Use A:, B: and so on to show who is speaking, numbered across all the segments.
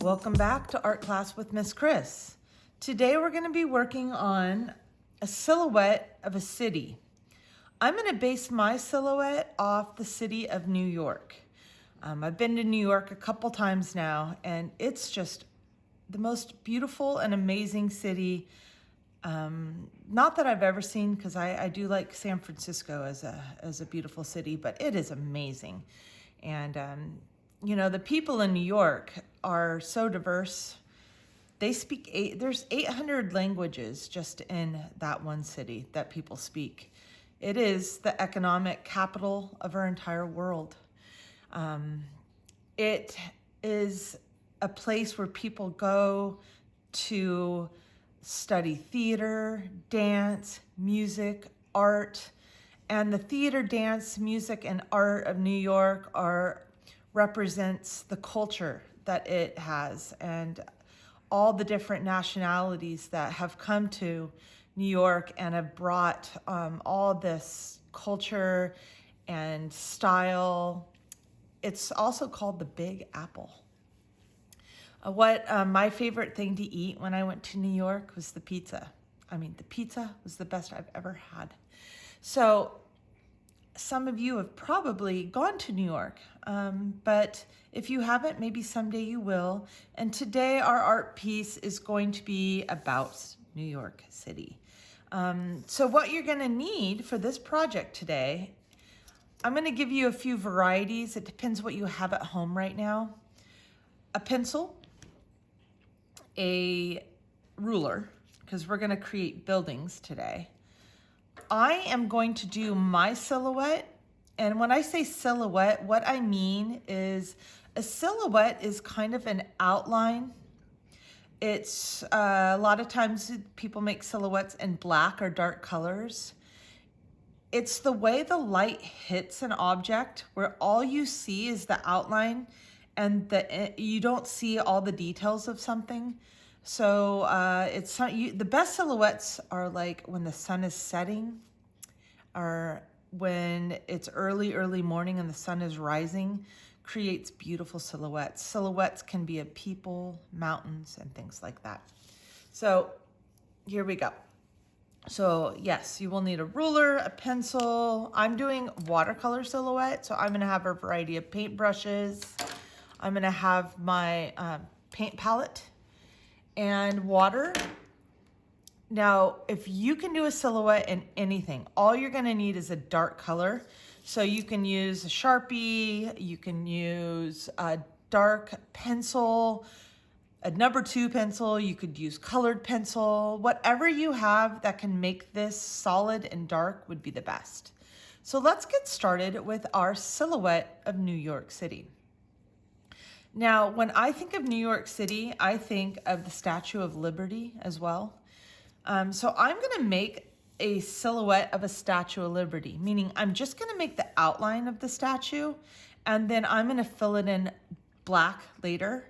A: Welcome back to Art Class with Miss Kris. Today we're going to be working on a silhouette of a city. I'm going to base my silhouette off the city of New York. I've been to New York a couple times now, and it's just the most beautiful and amazing city. Not that I've ever seen, because I do like San Francisco as a beautiful city, but it is amazing. And you know, the people in New York are so diverse. They speak there's 800 languages just in that one city that people speak. It is the economic capital of our entire world. It is a place where people go to study theater, dance, music, art. And the theater, dance, music, and art of New York represents the culture that it has and all the different nationalities that have come to New York and have brought all this culture and style. It's also called the Big Apple. My favorite thing to eat when I went to New York was the pizza. I mean, the pizza was the best I've ever had. So some of you have probably gone to New York, but if you haven't, maybe someday you will. And today our art piece is going to be about New York City. So what you're going to need for this project today, I'm going to give you a few varieties. It depends what you have at home right now. A pencil, a ruler, because we're going to create buildings today. I am going to do my silhouette, and when I say silhouette, what I mean is a silhouette is kind of an outline. It's a lot of times people make silhouettes in black or dark colors. It's the way the light hits an object where all you see is the outline and you don't see all the details of something. So the best silhouettes are like when the sun is setting, or when it's early morning and the sun is rising, creates beautiful silhouettes. Silhouettes can be of people, mountains, and things like that. So here we go. So yes, you will need a ruler, a pencil. I'm doing watercolor silhouette, so I'm gonna have a variety of paint brushes. I'm gonna have my paint palette and water. Now, if you can do a silhouette in anything, all you're gonna need is a dark color. So you can use a Sharpie, you can use a dark pencil, a number 2 pencil, you could use colored pencil. Whatever you have that can make this solid and dark would be the best. So let's get started with our silhouette of New York City. Now, when I think of New York City, I think of the Statue of Liberty as well. So I'm gonna make a silhouette of a Statue of Liberty, meaning I'm just gonna make the outline of the statue, and then I'm gonna fill it in black later.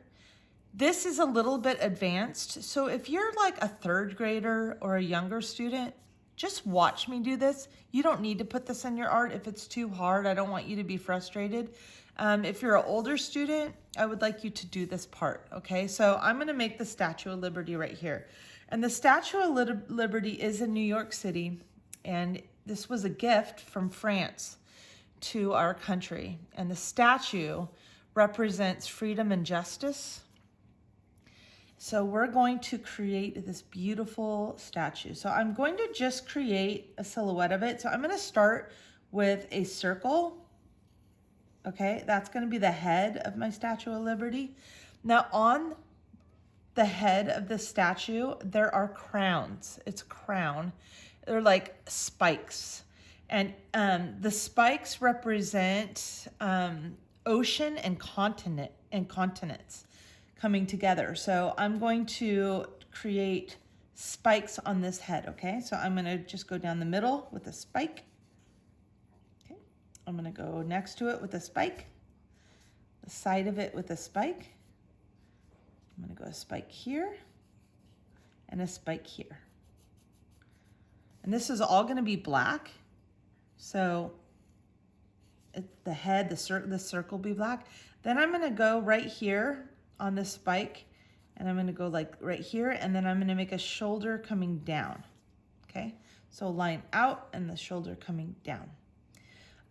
A: This is a little bit advanced, so if you're like a 3rd grader or a younger student, just watch me do this. You don't need to put this in your art if it's too hard. I don't want you to be frustrated. If you're an older student, I would like you to do this part, okay? So I'm gonna make the Statue of Liberty right here. And the Statue of Liberty is in New York City, and this was a gift from France to our country. And the statue represents freedom and justice. So we're going to create this beautiful statue. So I'm going to just create a silhouette of it. So I'm gonna start with a circle. Okay, that's gonna be the head of my Statue of Liberty. Now on the head of the statue, there are crowns. It's a crown. They're like spikes. And the spikes represent ocean and continents coming together. So I'm going to create spikes on this head, okay? So I'm gonna just go down the middle with a spike. Okay, I'm gonna go next to it with a spike, the side of it with a spike. I'm gonna go a spike here and a spike here. And this is all gonna be black. So the head, the circle will be black. Then I'm gonna go right here on the spike And I'm gonna go like right here, and then I'm gonna make a shoulder coming down, okay? So line out and the shoulder coming down.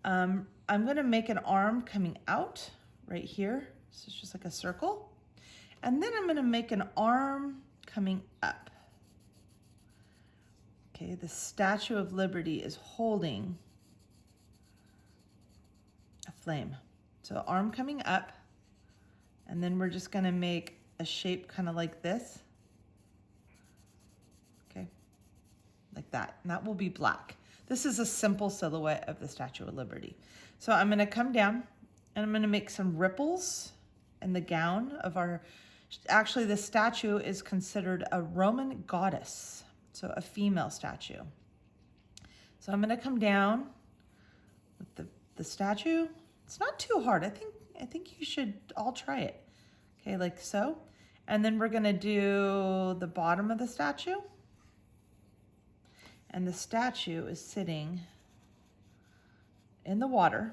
A: I'm gonna make an arm coming out right here. So it's just like a circle. And then I'm gonna make an arm coming up. Okay, the Statue of Liberty is holding a flame. So arm coming up, and then we're just gonna make a shape kind of like this. Okay, like that, and that will be black. This is a simple silhouette of the Statue of Liberty. So I'm gonna come down and I'm gonna make some ripples in the gown of our, actually the statue is considered a Roman goddess, so a female statue. So I'm gonna come down with the statue. It's not too hard. I think you should all try it. Okay, like so. And then we're gonna do the bottom of the statue. And the statue is sitting in the water,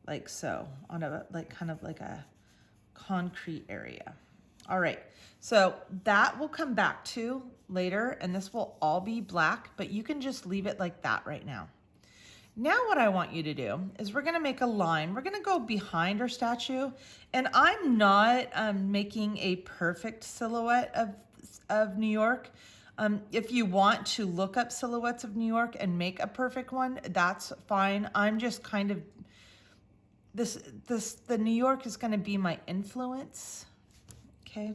A: like so, on a kind of like a concrete area. All right, so that will come back to later, and this will all be black, but you can just leave it like that right now. Now what I want you to do is we're gonna make a line. We're gonna go behind our statue, and I'm not making a perfect silhouette of New York. If you want to look up silhouettes of New York and make a perfect one, that's fine. I'm just kind of, the New York is gonna be my influence, okay?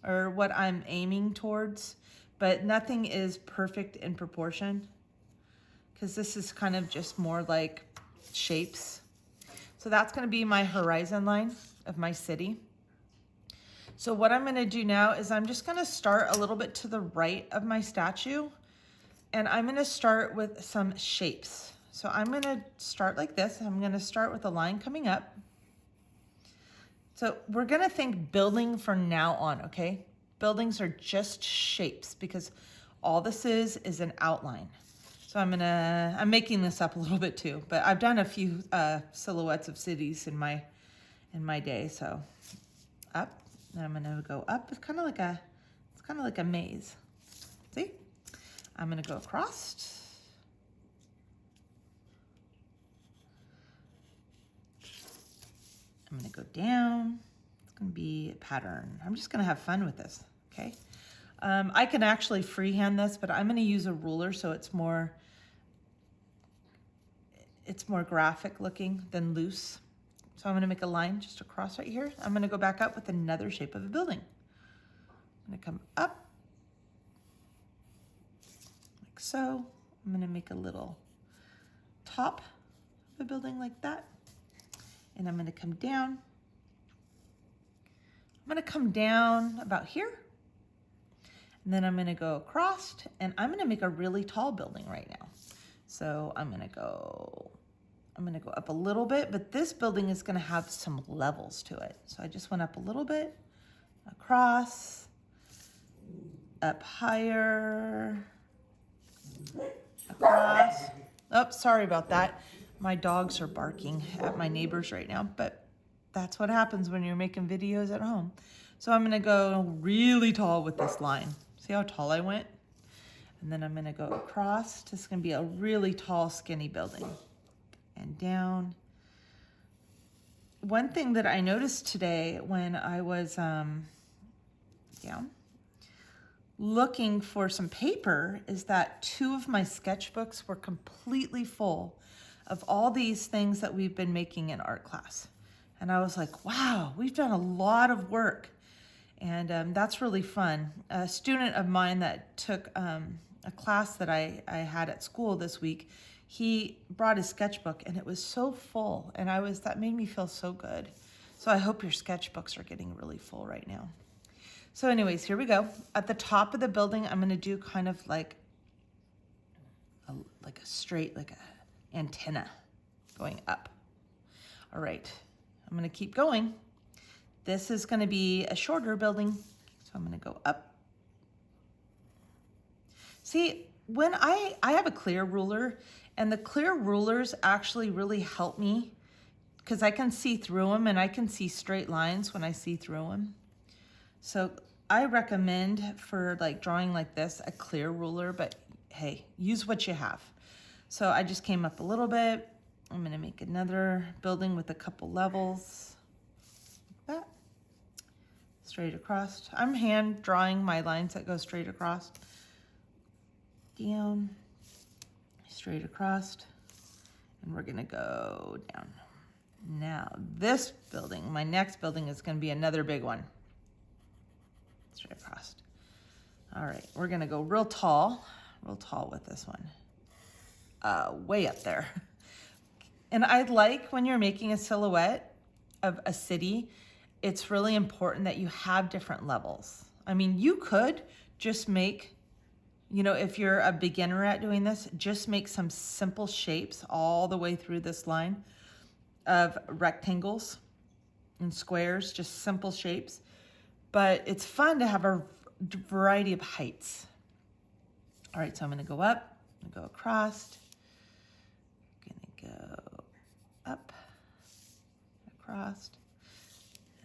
A: Or what I'm aiming towards, but nothing is perfect in proportion, because this is kind of just more like shapes. So that's gonna be my horizon line of my city. So what I'm gonna do now is I'm just gonna start a little bit to the right of my statue, and I'm gonna start with some shapes. So I'm gonna start like this. I'm gonna start with a line coming up. So we're gonna think building from now on, okay? Buildings are just shapes, because all this is an outline. So I'm making this up a little bit too, but I've done a few silhouettes of cities in my day. So up, and I'm gonna go up. It's kind of like a maze. See? I'm gonna go across. I'm gonna go down. It's gonna be a pattern. I'm just gonna have fun with this, okay? I can actually freehand this, but I'm gonna use a ruler so it's more graphic looking than loose. So I'm gonna make a line just across right here. I'm gonna go back up with another shape of a building. I'm gonna come up, like so. I'm gonna make a little top of a building like that. And I'm gonna come down. I'm gonna come down about here. And then I'm gonna go across, and I'm gonna make a really tall building right now. So I'm gonna go up a little bit, but this building is gonna have some levels to it. So I just went up a little bit, across, up higher, across. Oh, sorry about that. My dogs are barking at my neighbors right now, but that's what happens when you're making videos at home. So I'm gonna go really tall with this line. See how tall I went? And then I'm gonna go across. This is gonna be a really tall, skinny building. And down. One thing that I noticed today when I was looking for some paper is that 2 of my sketchbooks were completely full of all these things that we've been making in art class. And I was like, wow, we've done a lot of work. And that's really fun. A student of mine that took a class that I had at school this week, he brought his sketchbook and it was so full, and that made me feel so good. So I hope your sketchbooks are getting really full right now. So anyways, here we go. At the top of the building, I'm gonna do kind of like a straight, like a antenna going up. All right, I'm gonna keep going. This is gonna be a shorter building, so I'm gonna go up. See, when I have a clear ruler, and the clear rulers actually really help me because I can see through them, and I can see straight lines when I see through them. So I recommend for like drawing like this, a clear ruler, but hey, use what you have. So I just came up a little bit. I'm gonna make another building with a couple levels, like that, straight across. I'm hand drawing my lines that go straight across, down, straight across, and we're gonna go down. Now this building, my next building is gonna be another big one, straight across. All right, we're gonna go real tall with this one, way up there. And I like when you're making a silhouette of a city, it's really important that you have different levels. I mean, you could just make, you know, if you're a beginner at doing this, just make some simple shapes all the way through this line of rectangles and squares, just simple shapes. But it's fun to have a variety of heights. All right, so I'm gonna go up, I'm gonna go across, gonna go up, across,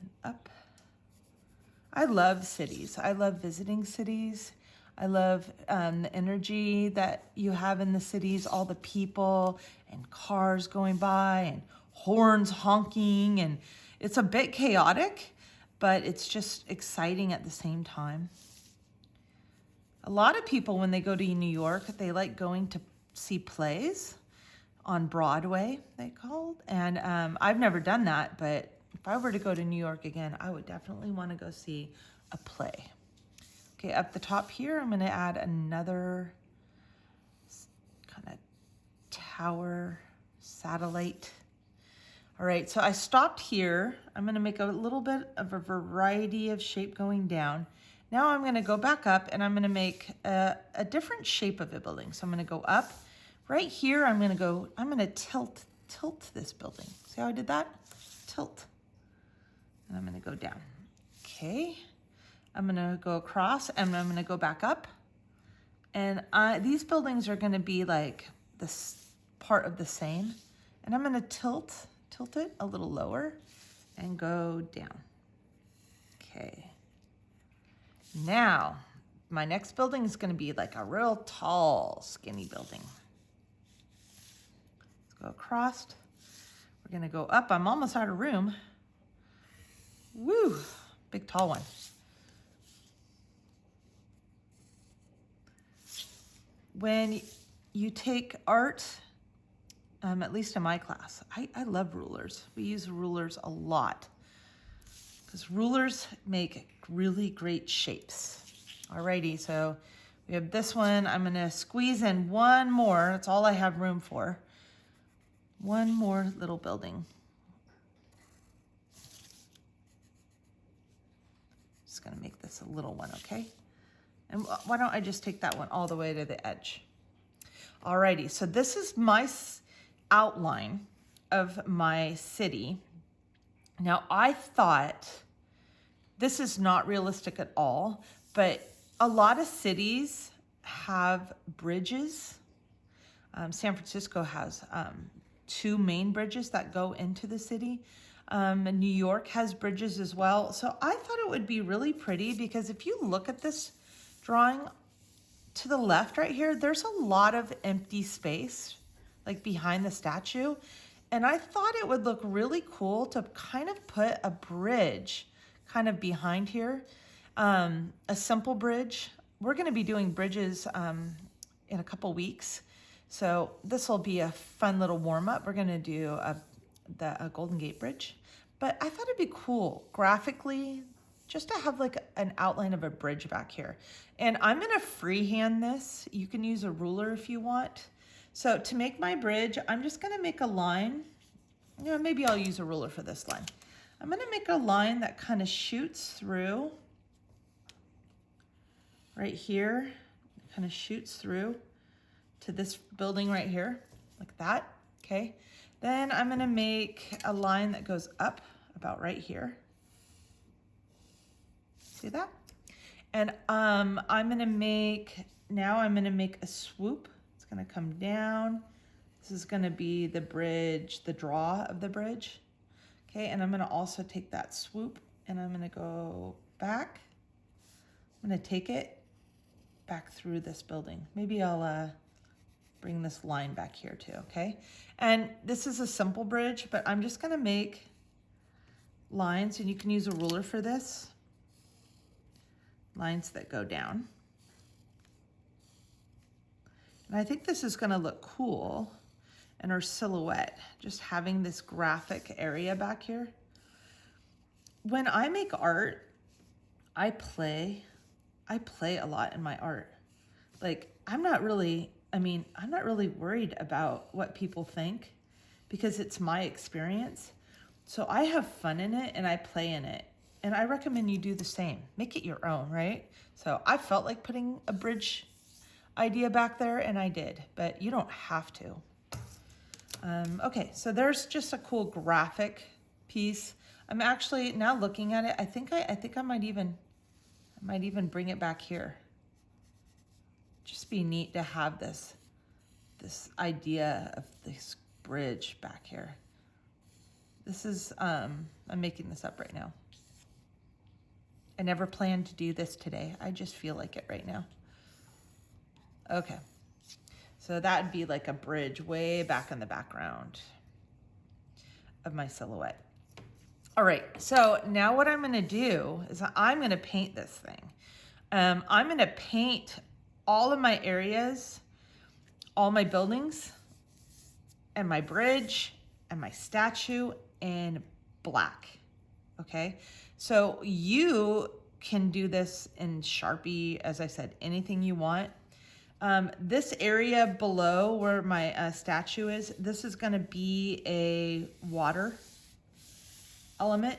A: and up. I love cities. I love visiting cities. I love the energy that you have in the cities, all the people and cars going by and horns honking, and it's a bit chaotic, but it's just exciting at the same time. A lot of people, when they go to New York, they like going to see plays on Broadway, they called. And I've never done that, but if I were to go to New York again, I would definitely want to go see a play. Okay, up the top here, I'm gonna add another kind of tower, satellite. All right, so I stopped here. I'm gonna make a little bit of a variety of shape going down. Now I'm gonna go back up and I'm gonna make a different shape of a building. So I'm gonna go up. Right here, I'm gonna tilt this building. See how I did that? Tilt. And I'm gonna go down. Okay. I'm gonna go across and I'm gonna go back up. And these buildings are gonna be like this part of the same. And I'm gonna tilt it a little lower and go down. Okay. Now, my next building is gonna be like a real tall, skinny building. Let's go across. We're gonna go up. I'm almost out of room. Woo, big tall one. When you take art, at least in my class, I love rulers. We use rulers a lot because rulers make really great shapes. Alrighty, so we have this one. I'm gonna squeeze in one more. That's all I have room for. One more little building. Just gonna make this a little one, okay? And why don't I just take that one all the way to the edge? Alrighty, so this is my outline of my city. Now I thought, this is not realistic at all, but a lot of cities have bridges. San Francisco has 2 main bridges that go into the city. New York has bridges as well. So I thought it would be really pretty because if you look at this drawing to the left right here, there's a lot of empty space like behind the statue. And I thought it would look really cool to kind of put a bridge kind of behind here, a simple bridge. We're gonna be doing bridges in a couple weeks. So this will be a fun little warm up. We're gonna do the Golden Gate Bridge, but I thought it'd be cool graphically just to have like an outline of a bridge back here. And I'm gonna freehand this. You can use a ruler if you want. So to make my bridge, I'm just gonna make a line. You know, maybe I'll use a ruler for this line. I'm gonna make a line that kind of shoots through right here, kind of shoots through to this building right here, like that, okay? Then I'm gonna make a line that goes up about right here. See that? And I'm gonna make a swoop. It's gonna come down. This is gonna be the bridge, the draw of the bridge. Okay, and I'm gonna also take that swoop and I'm gonna go back. I'm gonna take it back through this building. Maybe I'll bring this line back here too, okay? And this is a simple bridge, but I'm just gonna make lines, and you can use a ruler for this. Lines that go down. And I think this is gonna look cool in our silhouette, just having this graphic area back here. When I make art, I play a lot in my art. Like, I'm not really worried about what people think because it's my experience. So I have fun in it and I play in it. And I recommend you do the same. Make it your own, right? So I felt like putting a bridge idea back there and I did, but you don't have to. Okay, so there's just a cool graphic piece. I'm actually now looking at it. I think I might even bring it back here. Just be neat to have this idea of this bridge back here. This is, I'm making this up right now. I never planned to do this today. I just feel like it right now. Okay. So that'd be like a bridge way back in the background of my silhouette. All right, so now what I'm gonna do is I'm gonna paint this thing. I'm gonna paint all of my areas, all my buildings, and my bridge, and my statue in black, okay? So you can do this in Sharpie, as I said, anything you want. This area below where my statue is, this is gonna be a water element.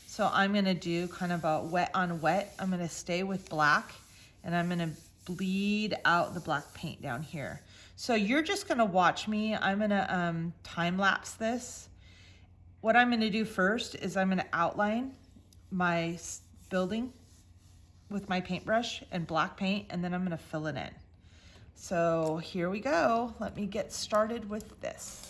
A: So I'm gonna do kind of a wet on wet. I'm gonna stay with black and I'm gonna bleed out the black paint down here. So you're just gonna watch me. I'm gonna time lapse this. What I'm gonna do first is I'm gonna outline my building with my paintbrush and black paint, and then I'm gonna fill it in. So here we go. Let me get started with this.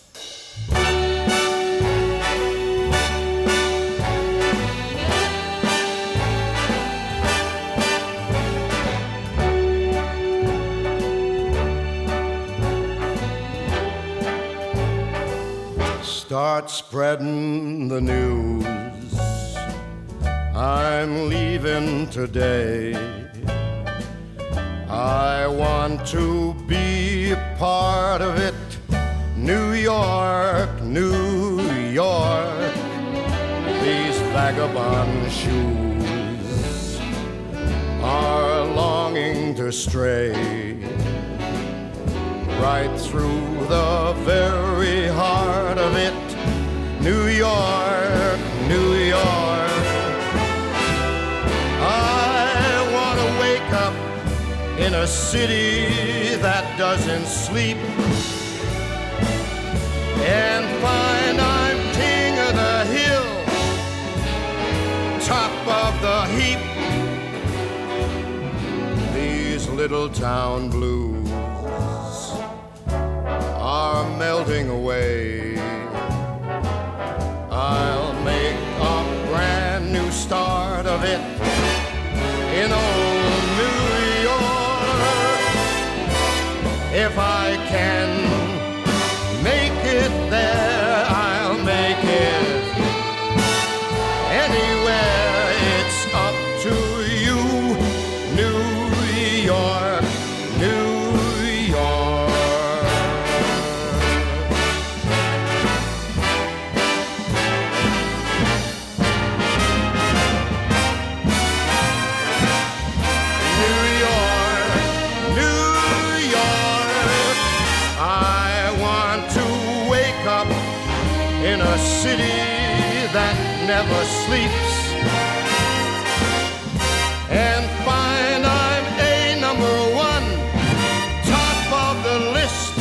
B: Start spreading the news. I'm leaving today. I want to be a part of it. New York, New York. These vagabond shoes are longing to stray right through the very heart of it. New York, New York. I want to wake up in a city that doesn't sleep and find I'm king of the hill, top of the heap. These little town blues are melting away. I'll make a brand new start of it in old New York. If I can make it there, I'll make it anywhere. It's up to you, New York, New York. In a city that never sleeps and find I'm a #1, top of the list,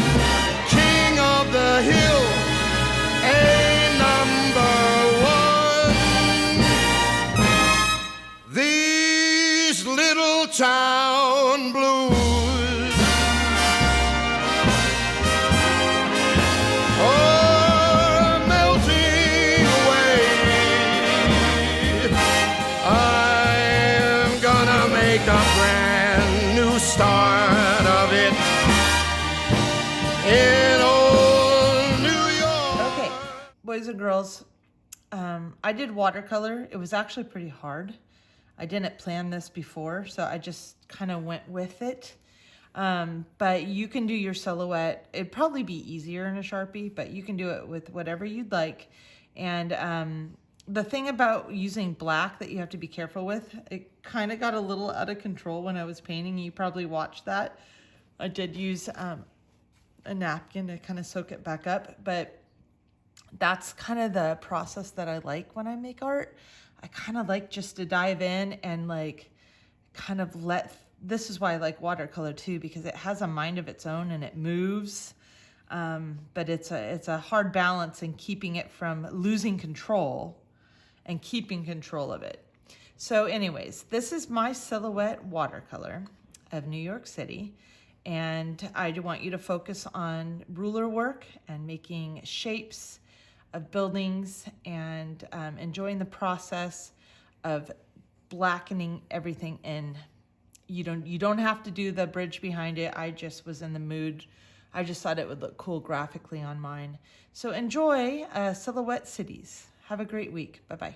B: king of the hill, a #1. These little town blues
A: boys and girls, I did watercolor. It was actually pretty hard. I didn't plan this before, so I just kind of went with it. But you can do your silhouette. It'd probably be easier in a Sharpie, but you can do it with whatever you'd like. And the thing about using black that you have to be careful with, it kind of got a little out of control when I was painting. You probably watched that. I did use a napkin to kind of soak it back up, but that's kind of the process that I like when I make art. I kind of like just to dive in and like kind of this is why I like watercolor too, because it has a mind of its own and it moves. But it's a hard balance in keeping it from losing control and keeping control of it. So anyways, this is my silhouette watercolor of New York City. And I want you to focus on ruler work and making shapes of buildings and enjoying the process of blackening everything in. You don't have to do the bridge behind it. I just was in the mood. I just thought it would look cool graphically on mine. So enjoy Silhouette Cities. Have a great week. Bye-bye.